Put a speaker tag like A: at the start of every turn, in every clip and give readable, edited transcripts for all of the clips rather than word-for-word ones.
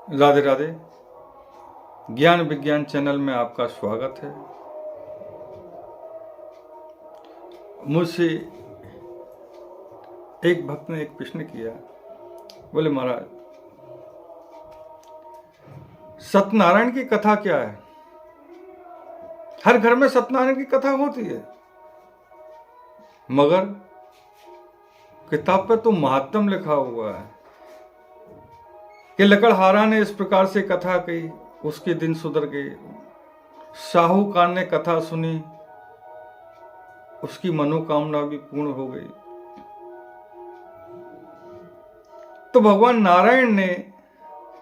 A: राधे राधे। ज्ञान विज्ञान चैनल में आपका स्वागत है। मुझसे एक भक्त ने एक प्रश्न किया, बोले महाराज सत्यनारायण की कथा क्या है? हर घर में सत्यनारायण की कथा होती है, मगर किताब पे तो महात्म लिखा हुआ है कि लकड़हारा ने इस प्रकार से कथा कही, उसके दिन सुधर गए। साहूकार ने कथा सुनी, उसकी मनोकामना भी पूर्ण हो गई। तो भगवान नारायण ने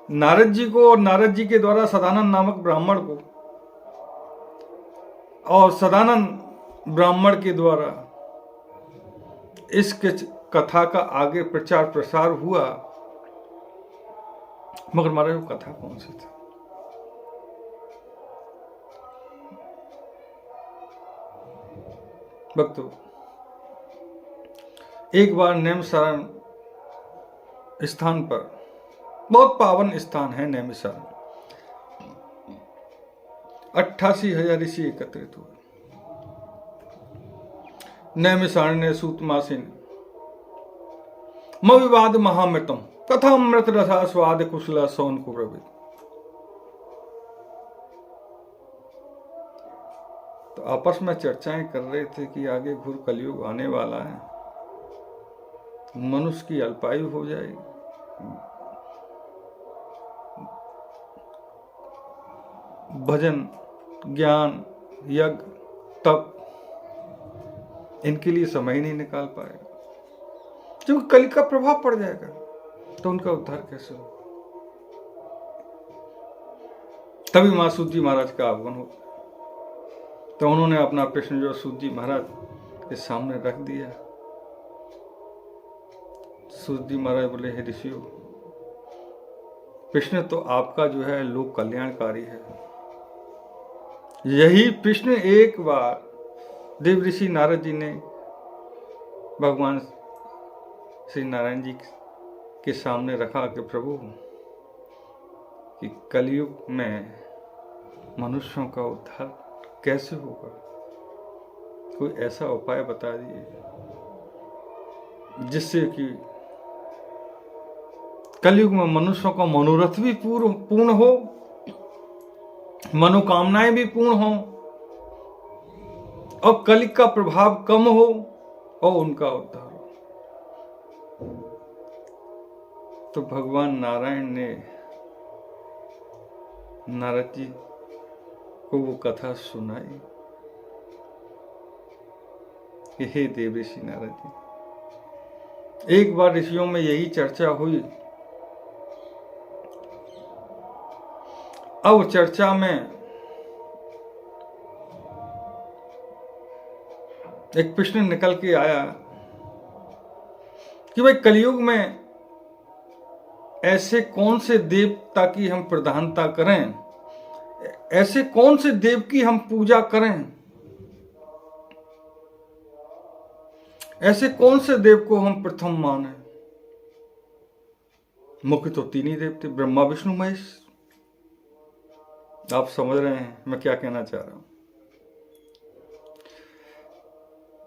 A: नारद जी को और नारद जी के द्वारा सदानंद नामक ब्राह्मण को और सदानंद ब्राह्मण के द्वारा इस कथा का आगे प्रचार प्रसार हुआ, मगर महाराज वो कथा कौन सी थी? भक्तों, एक बार नैमिषारण्य स्थान पर, बहुत पावन स्थान है नैमिषारण्य, 88,000 ऋषि एकत्रित हुए। नैमिषारण्य सूतमासीन मविवाद महामृतम कथामृत रसा स्वाद कुशला सौन को प्रवृत्त। तो आपस में चर्चाएं कर रहे थे कि आगे घोर कलयुग आने वाला है, मनुष्य की अल्पायु हो जाएगी, भजन ज्ञान यज्ञ तप इनके लिए समय ही नहीं निकाल पाएगा, क्योंकि कलि का प्रभाव पड़ जाएगा, तो उनका उद्धार कैसे हो? तभी मां सूत जी महाराज का आगमन हो, तो उन्होंने अपना प्रश्न जो सूत जी महाराज के सामने रख दिया। सूत जी महाराज बोले, हे ऋषियों, प्रश्न तो आपका जो है लोक कल्याणकारी है। यही प्रश्न एक बार देव ऋषि नारद जी ने भगवान श्री नारायण जी के सामने रखा कि प्रभु, कि कलयुग में मनुष्यों का उद्धार कैसे होगा? कोई ऐसा उपाय बता दिए जिससे कि कलयुग में मनुष्यों का मनोरथ भी पूर्ण हो, मनोकामनाएं भी पूर्ण हो, और कलि का प्रभाव कम हो और उनका उद्धार हो। तो भगवान नारायण ने नारद जी को वो कथा सुनाई कि हे देव ऋषि नारद जी, एक बार ऋषियों में यही चर्चा हुई। अब चर्चा में एक प्रश्न निकल के आया कि भाई कलयुग में ऐसे कौन से देवता की हम प्रधानता करें, ऐसे कौन से देव की हम पूजा करें, ऐसे कौन से देव को हम प्रथम माने? मुख्य तो तीन ही देव थे, ब्रह्मा विष्णु महेश। आप समझ रहे हैं मैं क्या कहना चाह रहा हूं?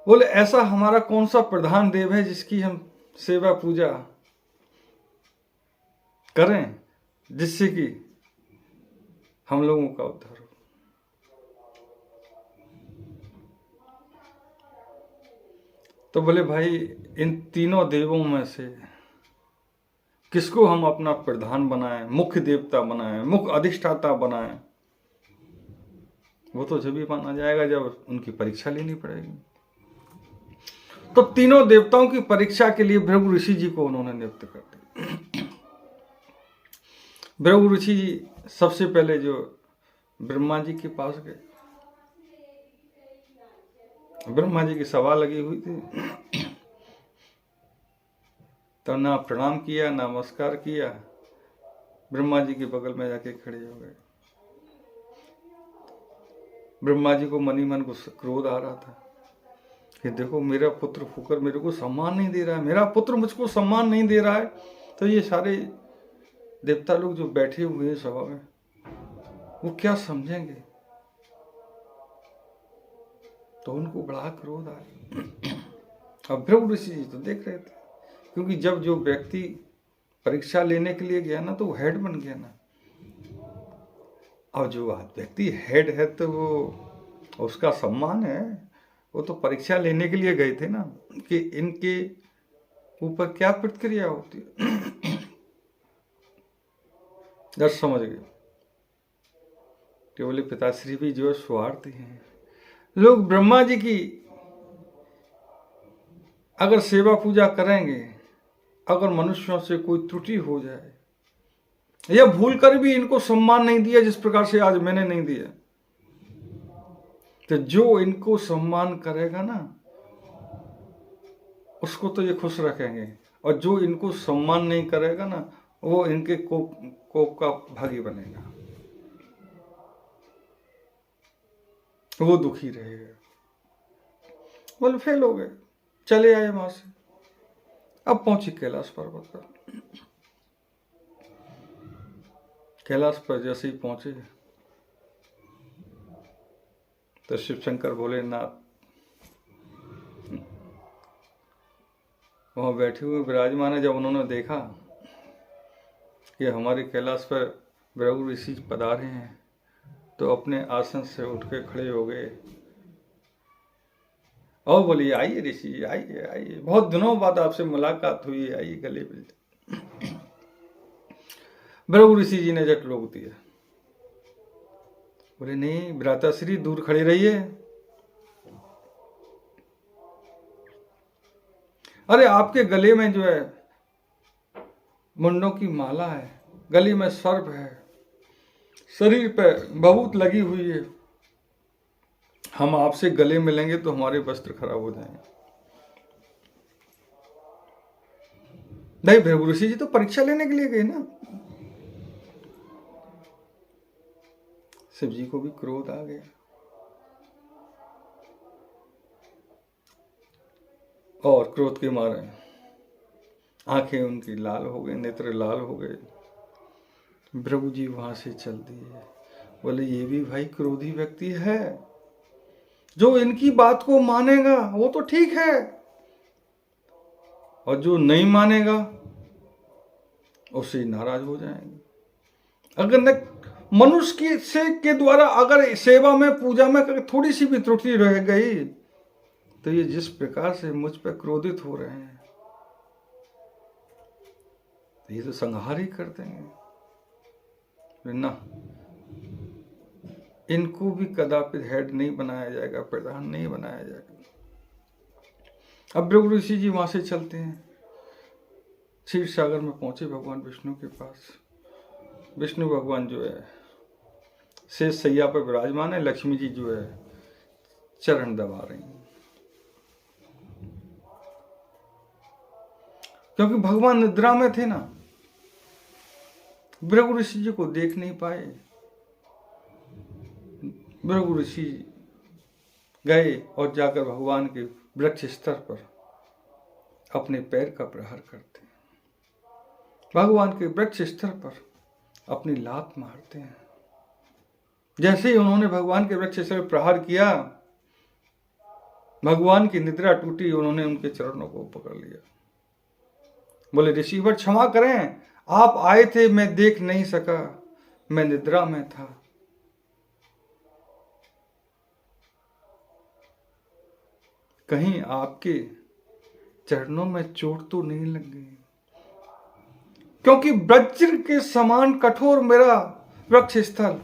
A: बोले ऐसा हमारा कौन सा प्रधान देव है जिसकी हम सेवा पूजा करें, जिससे कि हम लोगों का उद्धार हो? तो बोले भाई, इन तीनों देवों में से किसको हम अपना प्रधान बनाएं, मुख्य देवता बनाएं, मुख्य अधिष्ठाता बनाएं? वो तो जब ही माना जाएगा जब उनकी परीक्षा लेनी पड़ेगी। तो तीनों देवताओं की परीक्षा के लिए भृगु ऋषि जी को उन्होंने नियुक्त कर दिया। भृगु ऋषि जी सबसे पहले जो ब्रह्मा जी के पास गए, ब्रह्मा जी की सभा लगी हुई थी, तो ना प्रणाम किया, ना नमस्कार किया, ब्रह्मा जी के बगल में जाके खड़े हो गए। ब्रह्मा जी को मन ही मन क्रोध आ रहा था कि देखो मेरा पुत्र होकर मेरे को सम्मान नहीं दे रहा है, मेरा पुत्र मुझको सम्मान नहीं दे रहा है, तो ये सारे देवता लोग जो बैठे हुए हैं सभा में, वो क्या समझेंगे? तो उनको बड़ा क्रोध आया। अब भृगु ऋषि जी तो देख रहे थे, क्योंकि जब जो व्यक्ति परीक्षा लेने के लिए गया ना, तो वो हेड बन गया ना। और जो व्यक्ति हेड है तो वो उसका सम्मान है। वो तो परीक्षा लेने के लिए गए थे ना, कि इनके ऊपर क्या प्रतिक्रिया होती है। जब समझ गए कि बोले पिताश्री भी जो स्वार्थी हैं। लोग ब्रह्मा जी की अगर सेवा पूजा करेंगे, अगर मनुष्यों से कोई त्रुटि हो जाए या भूल कर भी इनको सम्मान नहीं दिया जिस प्रकार से आज मैंने नहीं दिया, तो जो इनको सम्मान करेगा ना, उसको तो ये खुश रखेंगे, और जो इनको सम्मान नहीं करेगा ना, वो इनके कोप का भागी बनेगा, वो दुखी रहेगा। बोले फेल हो गए, चले आए वहां से। अब पहुंचे कैलाश पर्वत पर। कैलाश पर जैसे ही पहुंचे तो शिव शंकर भोलेनाथ वहां बैठे हुए विराजमान है। जब उन्होंने देखा कि हमारे कैलाश पर भृगु ऋषि पधारे हैं, तो अपने आसन से उठ के खड़े हो गए और बोलिए आइए ऋषि, आइए आइए, बहुत दिनों बाद आपसे मुलाकात हुई है, आइए गले मिलते। भृगु ऋषि जी ने झट रोक दिया, बोले नहीं भ्राताश्री, दूर खड़े रहिए। अरे आपके गले में जो है मुंडों की माला है, गले में सर्प है, शरीर पे बहुत लगी हुई है, हम आपसे गले मिलेंगे तो हमारे वस्त्र खराब हो जाएंगे। नहीं, भृगु ऋषि जी तो परीक्षा लेने के लिए गए ना। शिव जी को भी क्रोध आ गया, और क्रोध के मारे आंखें उनकी लाल हो गई, नेत्र लाल हो गए। भृगु जी वहां से चल दिए। बोले ये भी भाई क्रोधी व्यक्ति है, जो इनकी बात को मानेगा वो तो ठीक है, और जो नहीं मानेगा उससे नाराज हो जाएंगे। अगर न मनुष्य के द्वारा अगर सेवा में, पूजा में थोड़ी सी भी त्रुटि रह गई, तो ये जिस प्रकार से मुझ पर क्रोधित हो रहे हैं, तो ये तो संहार ही कर देंगे ना। इनको भी कदापि हेड नहीं बनाया जाएगा, प्रधान नहीं बनाया जाएगा। अब भृगु ऋषि जी वहां से चलते हैं, क्षीर सागर में पहुंचे भगवान विष्णु के पास। विष्णु भगवान जो है शेष सैया पर विराजमान है, लक्ष्मी जी जो है चरण दबा रही हैं, क्योंकि भगवान निद्रा में थे ना। भृगु ऋषि जी को देख नहीं पाए। भृगु ऋषि गए और जाकर भगवान के वृक्ष स्तर पर अपने पैर का प्रहार करते हैं, भगवान के वृक्ष स्तर पर अपनी लात मारते हैं। जैसे ही उन्होंने भगवान के वृक्ष स्तर पर प्रहार किया, भगवान की निद्रा टूटी, उन्होंने उनके चरणों को पकड़ लिया। बोले ऋषिवर क्षमा करें, आप आए थे, मैं देख नहीं सका, मैं निद्रा में था। कहीं आपके चरणों में चोट तो नहीं लग गई? क्योंकि वज्र के समान कठोर मेरा वृक्ष स्थल,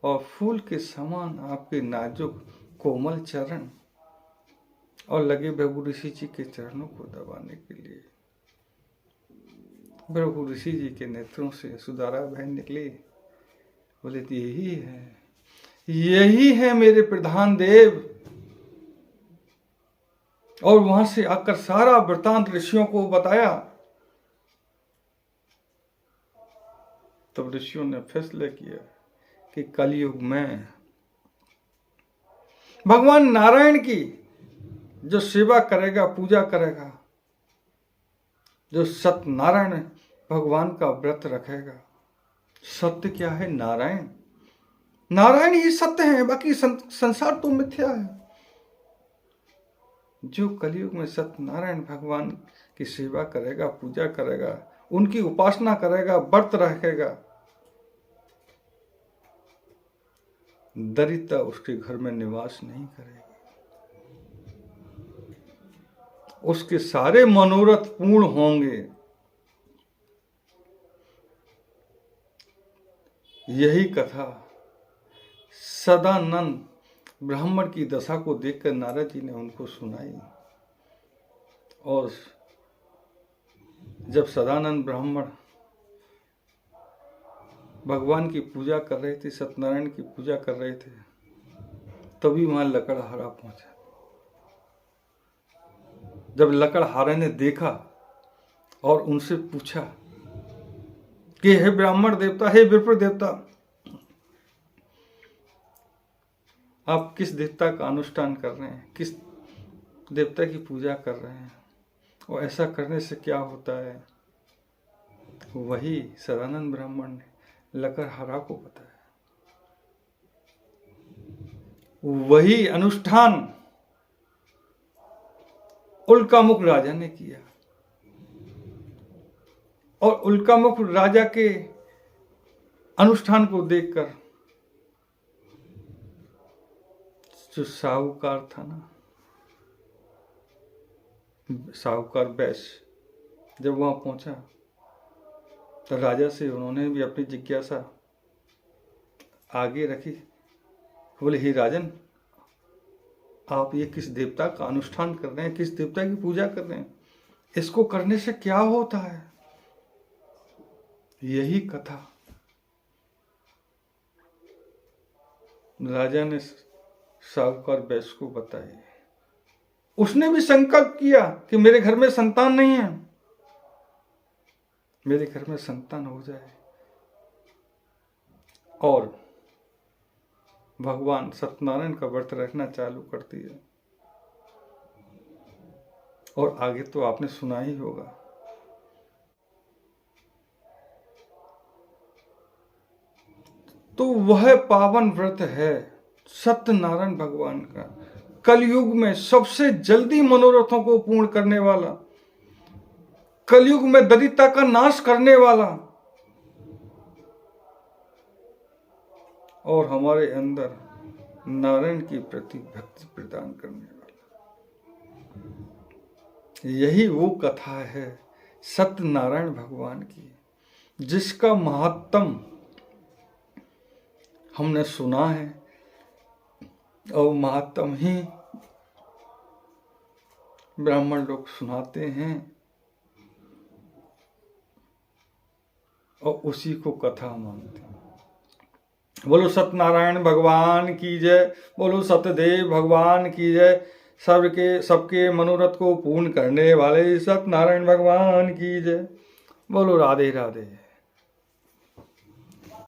A: और फूल के समान आपके नाजुक कोमल चरण, और लगे भृगु ऋषि जी के चरणों को दबाने के लिए। भृगु ऋषि जी के नेत्रों से सुधारा बहन निकली। बोले यही है मेरे प्रधान देव। और वहां से आकर सारा वृतांत ऋषियों को बताया। तब ऋषियों ने फैसला किया कि कलयुग में भगवान नारायण की जो सेवा करेगा, पूजा करेगा, जो सत्यनारायण भगवान का व्रत रखेगा। सत्य क्या है? नारायण। नारायण ही सत्य है, बाकी संसार तो मिथ्या है। जो कलयुग में सत्यनारायण भगवान की सेवा करेगा, पूजा करेगा, उनकी उपासना करेगा, व्रत रखेगा, दरिद्रता उसके घर में निवास नहीं करेगी। उसके सारे मनोरथ पूर्ण होंगे। यही कथा सदानंद ब्राह्मण की दशा को देखकर नारद जी ने उनको सुनाई। और जब सदानंद ब्राह्मण भगवान की पूजा कर रहे थे, सत्यनारायण की पूजा कर रहे थे, तभी वहां लकड़हारा पहुंचा। जब लकड़हारे ने देखा और उनसे पूछा कि हे ब्राह्मण देवता, हे विप्र देवता, आप किस देवता का अनुष्ठान कर रहे हैं, किस देवता की पूजा कर रहे हैं, और ऐसा करने से क्या होता है? वही सदानंद ब्राह्मण ने लकड़हारा को बताया। वही अनुष्ठान उल्कामुख राजा ने किया, और उल्कामुख राजा के अनुष्ठान को देखकर जो साहूकार था ना, साहूकार वैश्य, जब वहां पहुंचा तो राजा से उन्होंने भी अपनी जिज्ञासा आगे रखी। बोले, हे राजन, आप ये किस देवता का अनुष्ठान कर रहे हैं, किस देवता की पूजा कर रहे हैं, इसको करने से क्या होता है? यही कथा राजा ने साहूकार वैश्य को बताई। उसने भी संकल्प किया कि मेरे घर में संतान नहीं है, मेरे घर में संतान हो जाए, और भगवान सत्यनारायण का व्रत रखना चालू कर दिया। और आगे तो आपने सुना ही होगा। तो वह पावन व्रत है सत्यनारायण भगवान का, कलयुग में सबसे जल्दी मनोरथों को पूर्ण करने वाला, कलयुग में दरिद्रता का नाश करने वाला, और हमारे अंदर नारायण की प्रति भक्ति प्रदान करने वाला। यही वो कथा है सत्यनारायण भगवान की, जिसका महात्म हमने सुना है, और महात्म ही ब्राह्मण लोग सुनाते हैं, और उसी को कथा मानते हैं। बोलो सत्यनारायण भगवान की जय, बोलो सत्यदेव भगवान की जय, सबके मनोरथ को पूर्ण करने वाले सत्यनारायण भगवान की जय। बोलो राधे राधे।